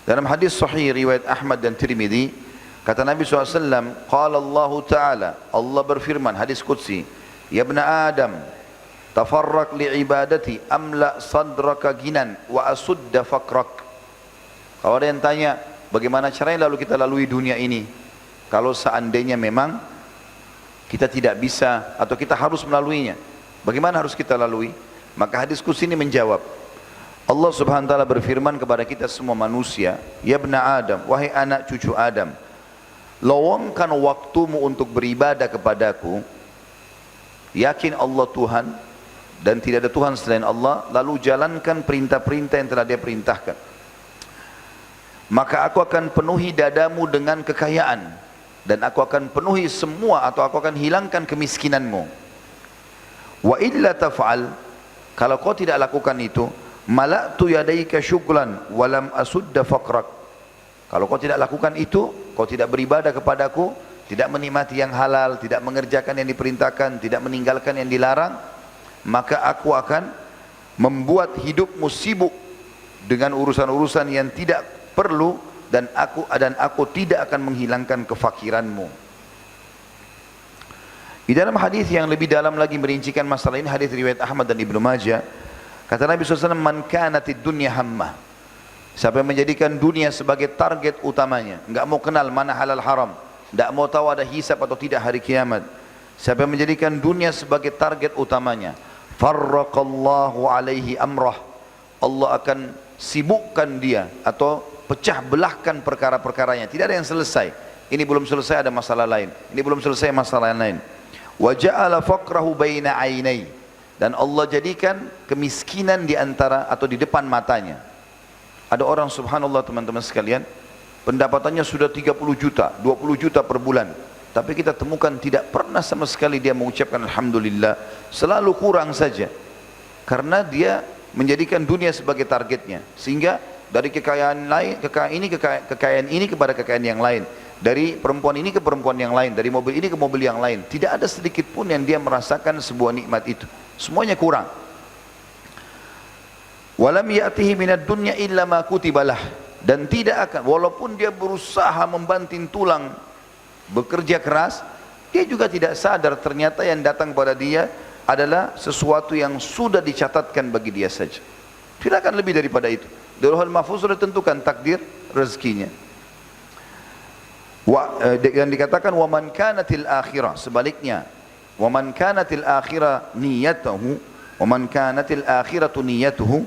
Dalam hadis sahih riwayat Ahmad dan Tirmidzi, kata Nabi SAW, qala Allah Ta'ala, Allah berfirman, hadis qudsi, ya ibna Adam, tafarraq li'ibadati amla sadraka ginan wa asudda fakrak. Kalau ada yang tanya, bagaimana caranya lalu kita lalui dunia ini? Kalau seandainya memang kita tidak bisa atau kita harus melaluinya, bagaimana harus kita lalui? Maka hadis qudsi ini menjawab, Allah Subhanahu wa taala berfirman kepada kita semua manusia, ya ibna Adam, wahai anak cucu Adam, luangkan waktumu untuk beribadah kepadaku. Yakin Allah Tuhan dan tidak ada Tuhan selain Allah, lalu jalankan perintah-perintah yang telah Dia perintahkan. Maka aku akan penuhi dadamu dengan kekayaan, dan aku akan penuhi semua atau aku akan hilangkan kemiskinanmu. Wa illa taf'al, kalau kau tidak lakukan itu, mala'tu yadaika syuklan walam asudda faqrak. Kalau kau tidak lakukan itu, kau tidak beribadah kepadaku, tidak menikmati yang halal, tidak mengerjakan yang diperintahkan, tidak meninggalkan yang dilarang, maka aku akan membuat hidupmu sibuk dengan urusan-urusan yang tidak perlu, dan aku tidak akan menghilangkan kefakiranmu. Di dalam hadis yang lebih dalam lagi merincikan masalah ini, hadis riwayat Ahmad dan Ibnu Majah, kata Nabi SAW, man kanatid dunya hammah, siapa yang menjadikan dunia sebagai target utamanya, enggak mau kenal mana halal haram, enggak mau tahu ada hisab atau tidak hari kiamat, siapa yang menjadikan dunia sebagai target utamanya, farraqallahu alaihi amrah, Allah akan sibukkan dia atau pecah belahkan perkara-perkaranya, tidak ada yang selesai. Ini belum selesai, ada masalah lain, ini belum selesai, masalah yang lain. Wa ja'ala faqrahu baina ainai, dan Allah jadikan kemiskinan di antara atau di depan matanya. Ada orang subhanallah teman-teman sekalian, pendapatannya sudah 30 juta, 20 juta per bulan, tapi kita temukan tidak pernah sama sekali dia mengucapkan alhamdulillah, selalu kurang saja. Karena dia menjadikan dunia sebagai targetnya, sehingga dari kekayaan lain, kekayaan ini kepada kekayaan yang lain, dari perempuan ini ke perempuan yang lain, dari mobil ini ke mobil yang lain, tidak ada sedikit pun yang dia merasakan sebuah nikmat itu, semuanya kurang. Walam ya'tihi minad dunya illa ma kutibalah, dan tidak akan, walaupun dia berusaha membanting tulang, bekerja keras, dia juga tidak sadar ternyata yang datang pada dia adalah sesuatu yang sudah dicatatkan bagi dia saja. Tidak akan lebih daripada itu. Di Lauhul Mahfuz sudah tentukan takdir rezekinya. Dan dikatakan wa man kanatil akhirah, sebaliknya, wa man kanatil akhirah niyatuhu, wa man kanatil akhiratu niyatuhu,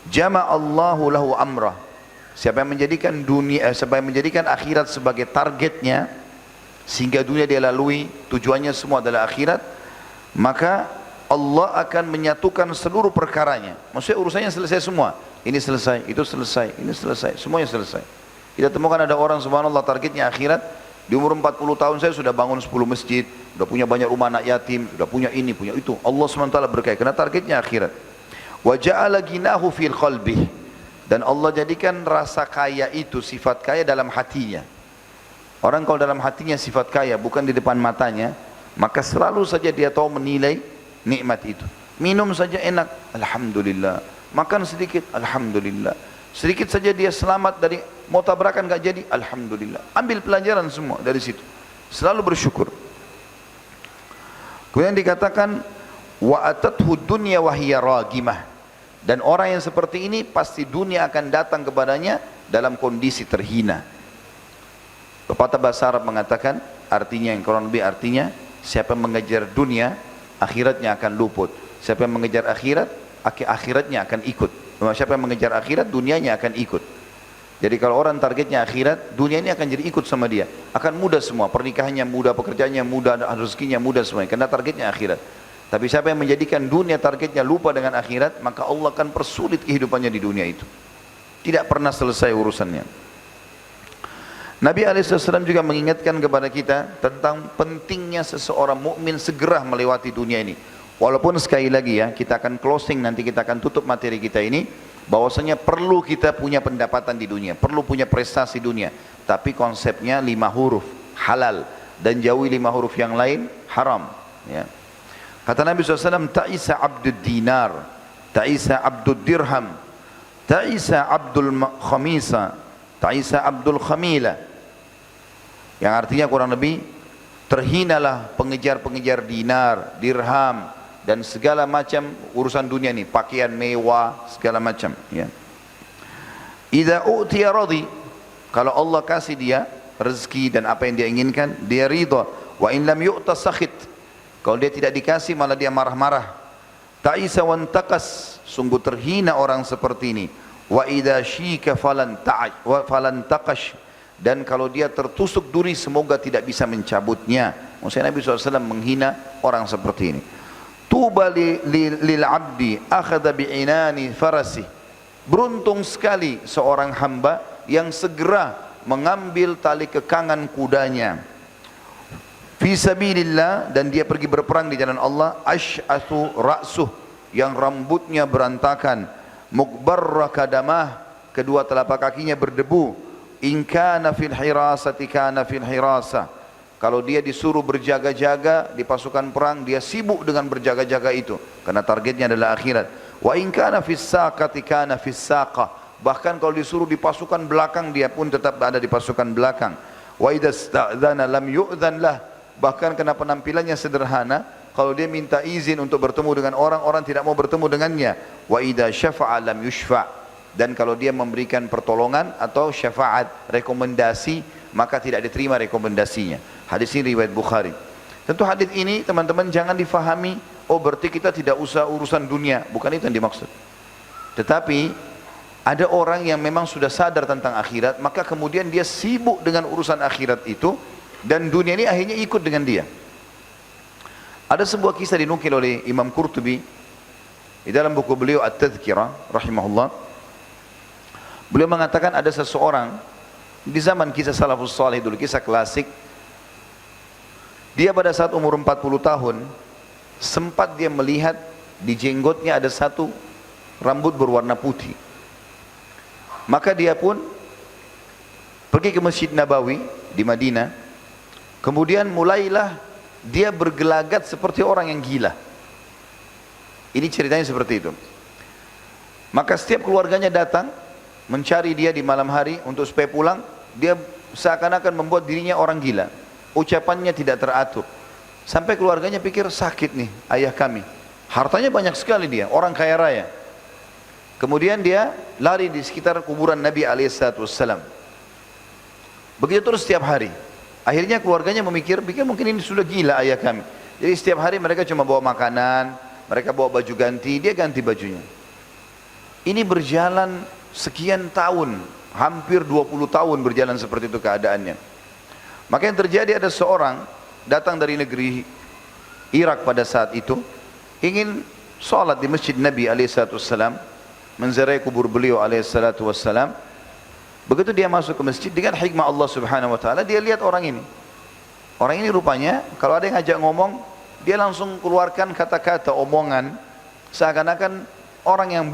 jama'allahu lahu amrah. Siapa yang menjadikan dunia, siapa yang menjadikan akhirat sebagai targetnya, sehingga dunia dia lalui, tujuannya semua adalah akhirat, maka Allah akan menyatukan seluruh perkaranya. Maksudnya urusannya selesai semua. Ini selesai, itu selesai, ini selesai, semuanya selesai. Kita temukan ada orang subhanallah targetnya akhirat, di umur 40 tahun saya sudah bangun 10 masjid, sudah punya banyak rumah anak yatim, sudah punya ini, punya itu. Allah SWT berkait, karena targetnya akhirat. Wa ja'ala ginahu fil qalbih, dan Allah jadikan rasa kaya itu sifat kaya dalam hatinya. Orang kalau dalam hatinya sifat kaya, bukan di depan matanya, maka selalu saja dia tahu menilai nikmat itu. Minum saja enak, alhamdulillah. Makan sedikit, alhamdulillah. Sedikit saja dia selamat dari mau tabrakan gak jadi, alhamdulillah. Ambil pelajaran semua dari situ, selalu bersyukur. Kemudian dikatakan wa atathu dunya wa hiya ragimah, dan orang yang seperti ini pasti dunia akan datang kepadanya dalam kondisi terhina. Pepatah bahasa Arab mengatakan, artinya yang kurang lebih artinya, siapa yang mengejar dunia, akhiratnya akan luput. Siapa yang mengejar akhirat, akhiratnya akan ikut. Siapa yang mengejar akhirat, dunianya akan ikut. Jadi kalau orang targetnya akhirat, dunia ini akan jadi ikut sama dia. Akan mudah semua, pernikahannya mudah, pekerjaannya mudah, rezekinya mudah semuanya, karena targetnya akhirat. Tapi siapa yang menjadikan dunia targetnya, lupa dengan akhirat, maka Allah akan persulit kehidupannya di dunia itu. Tidak pernah selesai urusannya. Nabi SAW juga mengingatkan kepada kita tentang pentingnya seseorang mukmin segera melewati dunia ini. Walaupun sekali lagi ya, kita akan closing, nanti kita akan tutup materi kita ini, bahwasanya perlu kita punya pendapatan di dunia, perlu punya prestasi dunia, tapi konsepnya 5 huruf halal, dan jauhi 5 huruf yang lain haram ya. Kata Nabi SAW, ta'isa abdud dinar, ta'isa abdud dirham, ta'isa abdul khamisa, ta'isa abdul khamila, yang artinya kurang lebih terhinalah pengejar-pengejar dinar, dirham dan segala macam urusan dunia ini, pakaian mewah segala macam, ya. Idza u'tiya radhi, kalau Allah kasih dia rezeki dan apa yang dia inginkan, dia ridha. Wa in lam yu'ta sakhit, kalau dia tidak dikasih malah dia marah-marah. Ta'isa wa antaqas, sungguh terhina orang seperti ini. Wa idza syika falan taqash, dan kalau dia tertusuk duri semoga tidak bisa mencabutnya. Maksudnya Nabi SAW menghina orang seperti ini. Tuba lil abdi akhadha bi'inani farasi, beruntung sekali seorang hamba yang segera mengambil tali kekangan kudanya. Fi sabilillah, dan dia pergi berperang di jalan Allah. Ash'athu ra'suh, yang rambutnya berantakan. Mukbarra kadamah, kedua telapak kakinya berdebu. In kana fil hirasati kana fil hirasa, kalau dia disuruh berjaga-jaga di pasukan perang, dia sibuk dengan berjaga-jaga itu karena targetnya adalah akhirat. Wa in kana fis saqati kana fis saqa, bahkan kalau disuruh di pasukan belakang dia pun tetap ada di pasukan belakang. Wa idza sta'dzana lam yu'dzan lah, bahkan karena penampilannya sederhana, kalau dia minta izin untuk bertemu dengan orang, orang tidak mau bertemu dengannya. Wa idza syafa'a lam yushfa', dan kalau dia memberikan pertolongan atau syafaat, rekomendasi, maka tidak diterima rekomendasinya. Hadis ini riwayat Bukhari. Tentu hadis ini teman-teman jangan difahami, oh berarti kita tidak usah urusan dunia, bukan itu yang dimaksud. Tetapi ada orang yang memang sudah sadar tentang akhirat, maka kemudian dia sibuk dengan urusan akhirat itu, dan dunia ini akhirnya ikut dengan dia. Ada sebuah kisah dinukil oleh Imam Qurtubi di dalam buku beliau At-Tadhkirah rahimahullah. Beliau mengatakan ada seseorang di zaman kisah salafus salih dulu, kisah klasik. Dia pada saat umur 40 tahun sempat dia melihat di jenggotnya ada satu rambut berwarna putih. Maka dia pun pergi ke Masjid Nabawi di Madinah. Kemudian mulailah dia bergelagat seperti orang yang gila. Ini ceritanya seperti itu. Maka setiap keluarganya datang mencari dia di malam hari untuk supaya pulang, dia seakan-akan membuat dirinya orang gila. Ucapannya tidak teratur. Sampai keluarganya pikir sakit nih ayah kami. Hartanya banyak sekali dia, orang kaya raya. Kemudian dia lari di sekitar kuburan Nabi SAW. Begitu terus setiap hari. Akhirnya keluarganya pikir mungkin ini sudah gila ayah kami. Jadi setiap hari mereka cuma bawa makanan, mereka bawa baju ganti, dia ganti bajunya. Ini berjalan sekian tahun, hampir 20 tahun berjalan seperti itu keadaannya. Maka yang terjadi, ada seorang datang dari negeri Irak pada saat itu, ingin sholat di masjid Nabi SAW, menziarahi kubur beliau SAW. Begitu dia masuk ke masjid, dengan hikmah Allah Subhanahu Wa Taala, dia lihat orang ini. Orang ini rupanya kalau ada yang ngajak ngomong, dia langsung keluarkan kata-kata omongan seakan-akan orang yang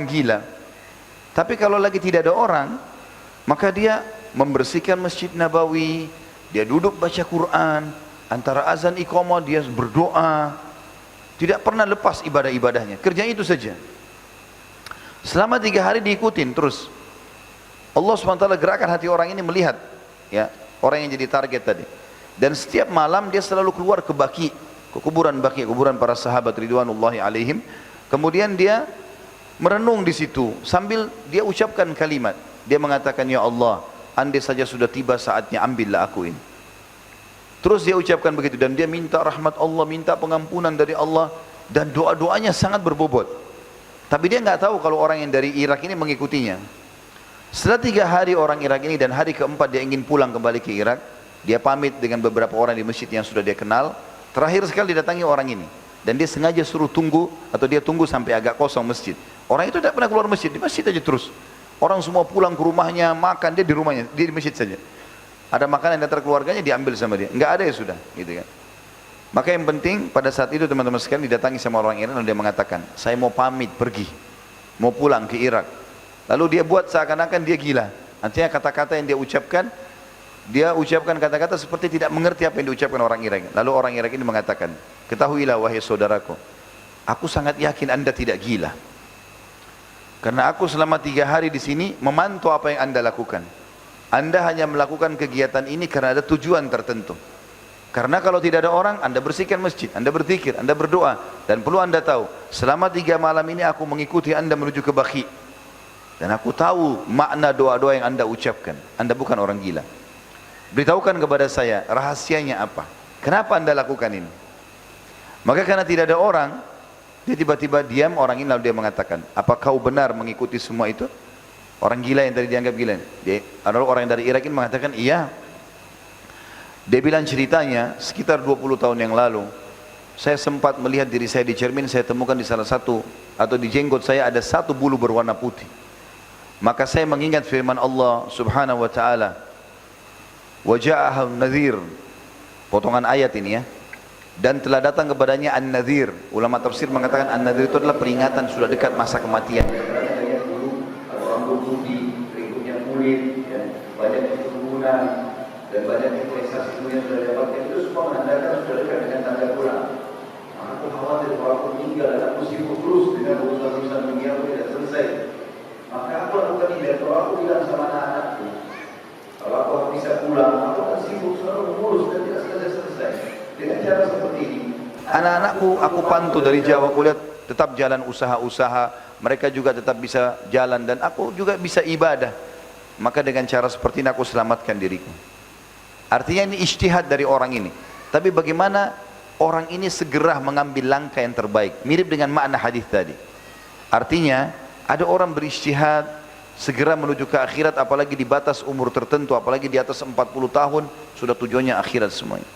gila. Tapi kalau lagi tidak ada orang, maka dia membersihkan Masjid Nabawi, dia duduk baca Quran, antara azan iqamah dia berdoa, tidak pernah lepas ibadah-ibadahnya, kerjanya itu saja. Selama 3 hari diikutin terus. Allah SWT gerakkan hati orang ini melihat, ya, orang yang jadi target tadi. Dan setiap malam dia selalu keluar ke Baqi, ke kuburan Baqi, kuburan para sahabat ridwanullahi alaihim. Kemudian dia merenung di situ sambil dia ucapkan kalimat. Dia mengatakan, ya Allah, andai saja sudah tiba saatnya, ambillah aku ini. Terus dia ucapkan begitu, dan dia minta rahmat Allah, minta pengampunan dari Allah, dan doa-doanya sangat berbobot. Tapi dia nggak tahu kalau orang yang dari Irak ini mengikutinya. Setelah 3 hari orang Irak ini, dan hari keempat dia ingin pulang kembali ke Irak, dia pamit dengan beberapa orang di masjid yang sudah dia kenal. Terakhir sekali didatangi orang ini, dan dia sengaja suruh tunggu, atau dia tunggu sampai agak kosong masjid. Orang itu tidak pernah keluar masjid, di masjid aja terus. Orang semua pulang ke rumahnya, makan, dia di rumahnya, dia di masjid saja. Ada makanan yang datang keluarganya, diambil sama dia. Enggak ada ya sudah, gitu kan. Maka yang penting pada saat itu teman-teman sekalian, didatangi sama orang Iran, lalu dia mengatakan, saya mau pamit pergi, mau pulang ke Irak. Lalu dia buat seakan-akan dia gila. Artinya kata-kata yang dia ucapkan kata-kata seperti tidak mengerti apa yang diucapkan orang Irak. Lalu orang Irak ini mengatakan, ketahuilah wahai saudaraku, aku sangat yakin anda tidak gila. Karena aku selama 3 hari di sini memantau apa yang anda lakukan. Anda hanya melakukan kegiatan ini karena ada tujuan tertentu. Karena kalau tidak ada orang, Anda bersihkan masjid, Anda berzikir, Anda berdoa. Dan perlu Anda tahu, selama 3 malam ini aku mengikuti Anda menuju ke Baqi. Dan aku tahu makna doa-doa yang Anda ucapkan. Anda bukan orang gila. Beritahukan kepada saya, rahasianya apa? Kenapa Anda lakukan ini? Maka karena tidak ada orang, dia tiba-tiba diam, orang ini lalu dia mengatakan, apa kau benar mengikuti semua itu? Orang gila yang tadi dianggap gila. Ada orang dari Irak ini mengatakan, iya. Dia bilang ceritanya, sekitar 20 tahun yang lalu, saya sempat melihat diri saya di cermin, saya temukan di salah satu, atau di jenggot saya ada satu bulu berwarna putih. Maka saya mengingat firman Allah subhanahu wa ta'ala, waja'aha an-nadhir, potongan ayat ini ya, dan telah datang kepadanya an-nadhir. Ulama tafsir mengatakan an-nadhir itu adalah peringatan sudah dekat masa kematian. Rambut putih, berikutnya kulit, banyak keturunan dan banyak investasi yang sudah dapatkan, itu semua menandakan sudah dekat dengan tanda pulang. Aku khawatir kalau aku meninggal dan aku sibuk terus dengan urusan-urusan dunia aku tidak selesai. Maka aku lakukan ini, kalau aku bilang sama anak-anakku, kalau aku bisa pulang, aku akan sibuk selalu mengurus dan tidak selesai. Dengan cara seperti ini, anak-anakku aku pantu dari Jawa, aku lihat tetap jalan usaha-usaha, mereka juga tetap bisa jalan dan aku juga bisa ibadah. Maka dengan cara seperti ini aku selamatkan diriku. Artinya ini ijtihad dari orang ini. Tapi bagaimana orang ini segera mengambil langkah yang terbaik, mirip dengan makna hadis tadi. Artinya ada orang berijtihad segera menuju ke akhirat, apalagi di batas umur tertentu, apalagi di atas 40 tahun, sudah tujuannya akhirat semuanya.